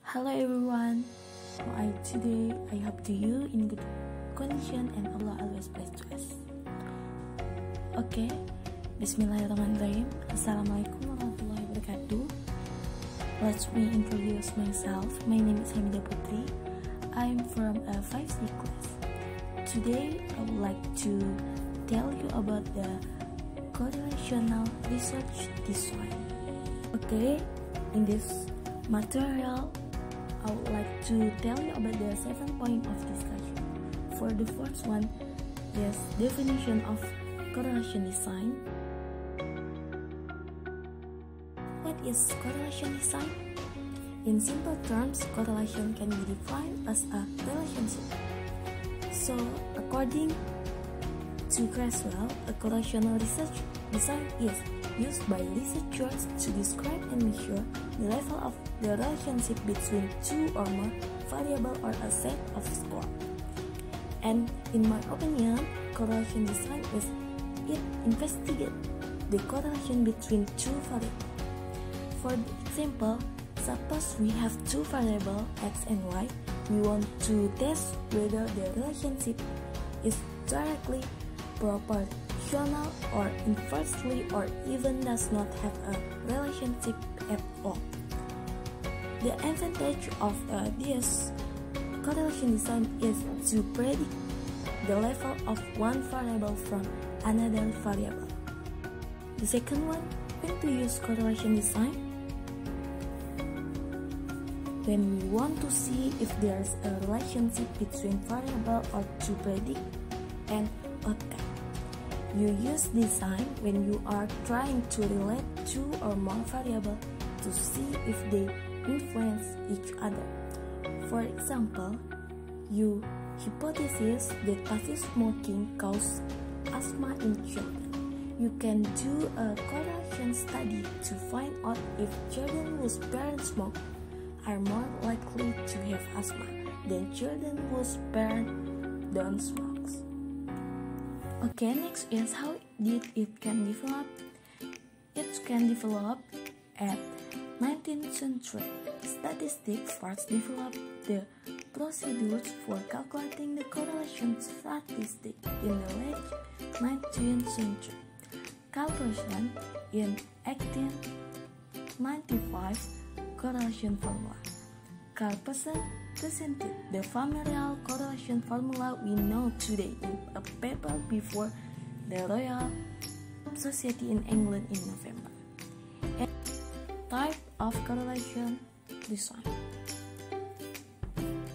Hello everyone. Today I hope to you in good condition and Allah always bless to us. Okay, Bismillahirrahmanirrahim. Assalamualaikum warahmatullahi wabarakatuh. Let me introduce myself. My name is Hamidah Putri. I'm from a 5C class. Today I would like to tell you about the correlational research design. Okay, in this material I would like to tell you about the 7 points of discussion. For the first one is definition of correlation design. What is correlation design? In simple terms, correlation can be defined as a relationship. So, according to Creswell, a correlational research design is used by researchers to describe and measure the level of the relationship between two or more variables or a set of scores. And in my opinion, correlation design is it investigates the correlation between two variables. For example, suppose we have two variables x and y. We want to test whether the relationship is directly proportional or inversely or even does not have a relationship at all. The advantage of this correlation design is to predict the level of one variable from another variable. The second one, when to use correlation design? When we want to see if there is a relationship between variable or to predict an outcome. You use design when you are trying to relate two or more variables to see if they influence each other. For example, you hypothesize that passive smoking causes asthma in children. You can do a correlation study to find out if children whose parents smoke are more likely to have asthma than children whose parents don't smoke. Okay, next is how did it can develop? It can develop at 19th century. Statistics first developed the procedures for calculating the correlation statistic in the late 19th century. Calculation in 1895 correlation formula. Carl presented the familiar correlation formula we know today in a paper before the Royal Society in England in November. And type of correlation design.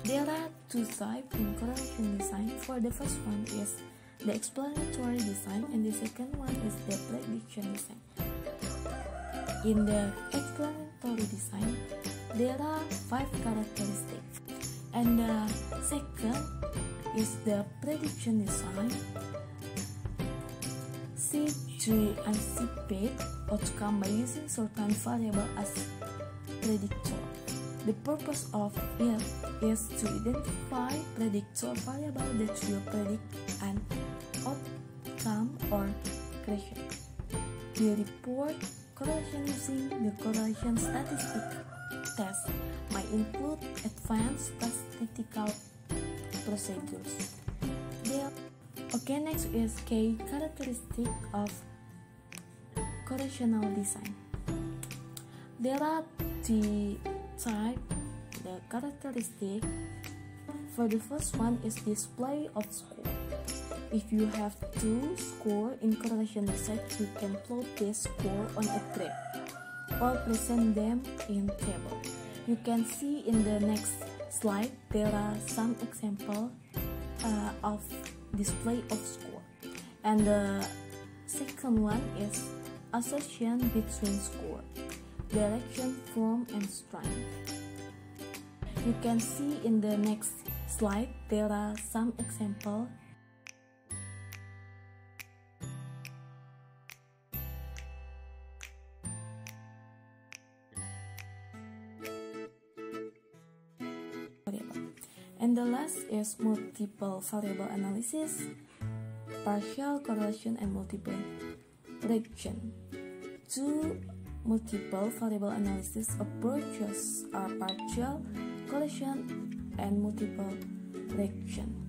There are two types in correlation design. For the first one is the explanatory design and the second one is the prediction design. In the explanatory design, there are 5 characteristics, and the second is the prediction design. Seek to anticipate outcome by using certain variable as predictor. The purpose of it is to identify predictor variable that will predict an outcome or correlation. The report correlation using the correlation statistic test might include advanced statistical procedures. Okay, next is key characteristic of correlational design. There are the characteristic. For the first one is display of score. If you have two scores in correlation design, you can plot this score on a graph or present them in table. You can see in the next slide there are some examples of display of score. And the second one is association between score, direction, form, and strength. You can see in the next slide there are some examples. And the last is multiple variable analysis, partial correlation, and multiple prediction. Two multiple variable analysis approaches are partial correlation and multiple reaction.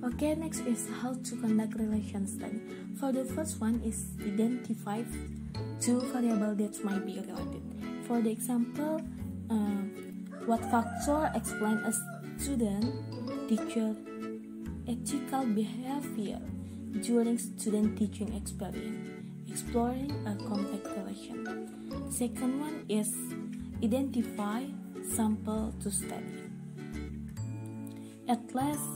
Okay, next is how to conduct relation study. For the first one is identify two variables that might be related. For the example, what factor explain a student-teacher ethical behavior during student teaching experience, exploring a complex relation. Second one is identify sample to study. At least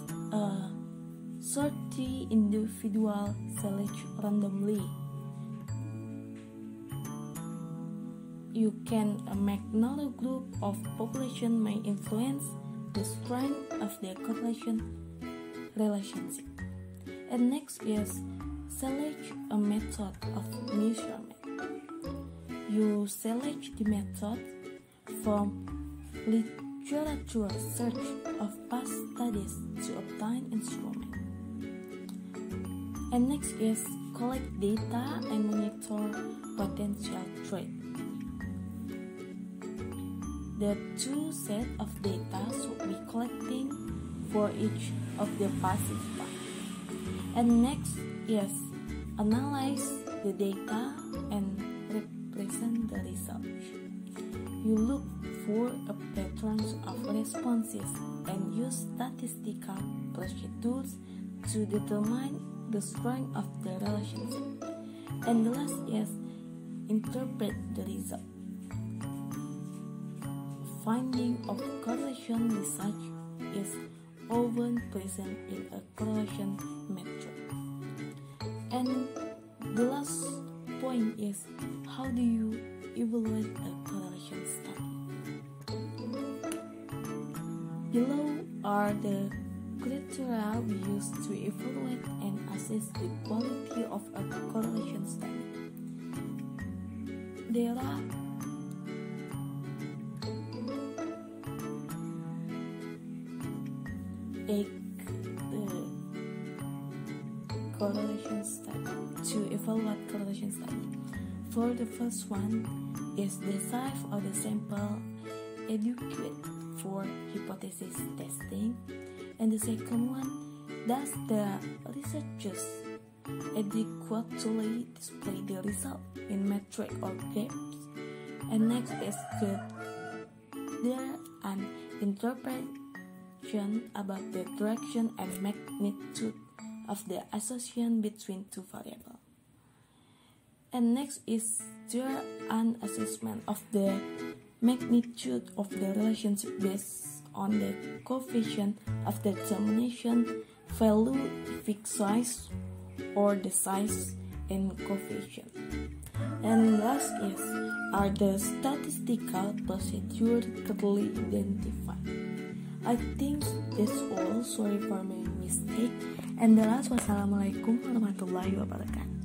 30 individuals selected randomly. You can make another group of population may influence the strength of the correlation relationship. And next is select a method of measurement. You select the method from literature search of past studies to obtain instrument. And next is collect data and monitor potential threat. The two sets of data should be collecting for each of the participants. And next is analyze the data and represent the results. You look for a patterns of responses and use statistical procedures to determine the strength of the relationship. And the last is interpret the result. Finding of correlation research is often present in a correlation metric. And the last point is how do you evaluate a correlation study? Below are the criteria we use to evaluate and assess the quality of a correlation study. There are correlation study to evaluate correlation study. For the first one is the size of the sample adequate for hypothesis testing, and the second one, does the researchers adequately display the result in metric or graphs? And next is could there an interpretation about the direction and magnitude of the association between two variables. And next is there an assessment of the magnitude of the relationship based on the coefficient of determination value, fixed size, or the size and coefficient. And last is, are the statistical procedures clearly identified? I think that's all. Sorry for my mistake. And the last, wassalamualaikum warahmatullahi wabarakatuh.